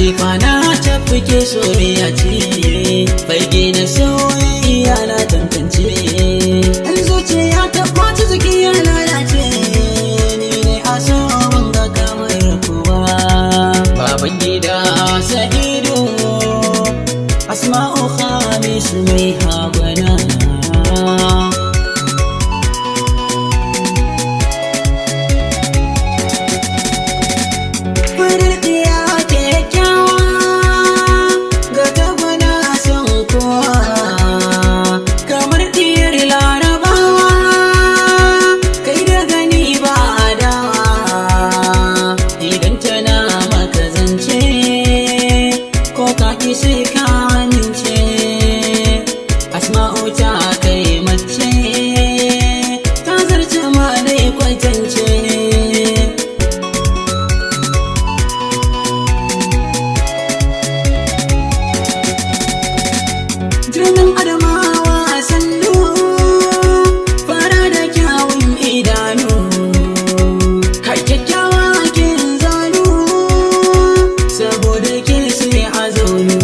jefa na tafi ke soyayya ce, fage na soyayya na tantance. In zuciya ta kwaci jiki ya lalace, ni ne a so wanga kamar kowa. Baban gida Sa'idu, Asma'u Khamis mai habana. Sai ka amince, Asma'u ta kai mace, ta zarce ma dai kwatance. Jinin Adamawa sannu, fara da kyawun idanu, kai kyakkyawa kin zanu, saboda ke sai a zaunu.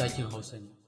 Zakin Hausa ne.